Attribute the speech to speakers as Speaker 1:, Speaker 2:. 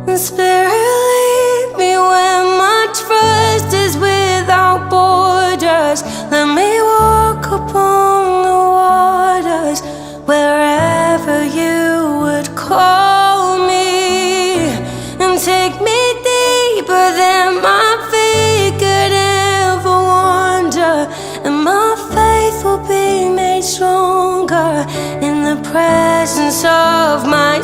Speaker 1: And Spirit, lead me where my trust is without borders. Let me walk upon the waters wherever you would call me. And take me deeper than my feet could ever wander. And my faith will be made stronger in the presence of my